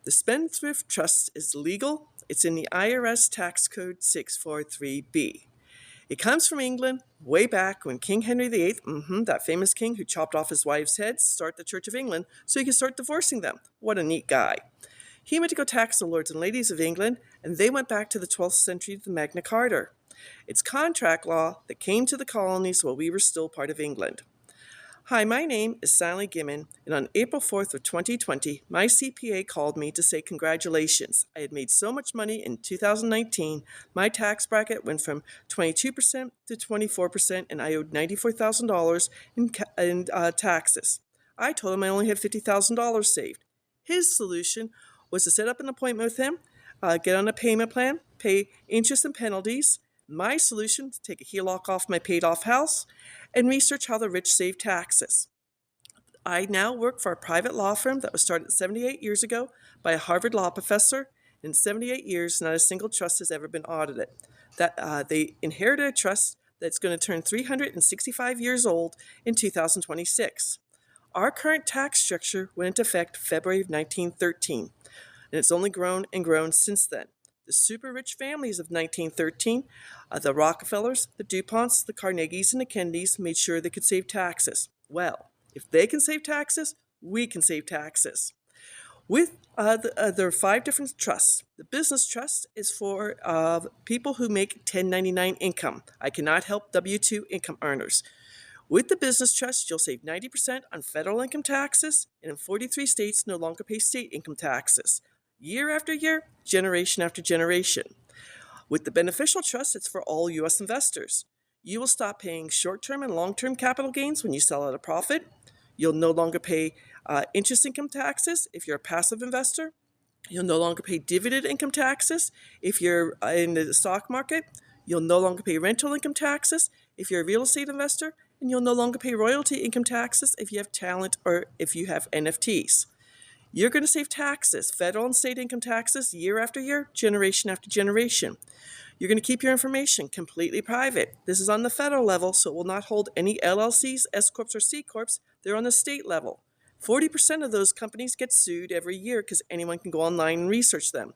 The Spendthrift Trust is legal. It's in the IRS Tax Code 643B. It comes from England way back when King Henry VIII, that famous king who chopped off his wives' heads, started the Church of England so he could start divorcing them. What a neat guy. He went to go tax the lords and ladies of England, and they went back to the 12th century to the Magna Carta. It's contract law that came to the colonies while we were still part of England. Hi, my name is Sally Gimmon, and on April 4th of 2020, my CPA called me to say congratulations. I had made so much money in 2019, my tax bracket went from 22% to 24%, and I owed $94,000 in taxes. I told him I only had $50,000 saved. His solution was to set up an appointment with him, get on a payment plan, pay interest and penalties. My solution, to take a HELOC off my paid-off house, and research how the rich save taxes. I now work for a private law firm that was started 78 years ago by a Harvard law professor. In 78 years, not a single trust has ever been audited. They inherited a trust that's going to turn 365 years old in 2026. Our current tax structure went into effect February of 1913, and it's only grown and grown since then. The super rich families of 1913, the Rockefellers, the DuPonts, the Carnegies, and the Kennedys made sure they could save taxes. Well, if they can save taxes, we can save taxes. There are 5 different trusts. The business trust is for people who make 1099 income. I cannot help W-2 income earners. With the business trust, you'll save 90% on federal income taxes, and in 43 states, no longer pay state income taxes. Year after year, generation after generation. With the Beneficial Trust, it's for all U.S. investors. You will stop paying short-term and long-term capital gains when you sell at a profit. You'll no longer pay interest income taxes if you're a passive investor. You'll no longer pay dividend income taxes if you're in the stock market. You'll no longer pay rental income taxes if you're a real estate investor. And you'll no longer pay royalty income taxes if you have talent or if you have NFTs. You're going to save taxes, federal and state income taxes, year after year, generation after generation. You're going to keep your information completely private. This is on the federal level, so it will not hold any LLCs, S-Corps, or C-Corps. They're on the state level. 40% of those companies get sued every year because anyone can go online and research them.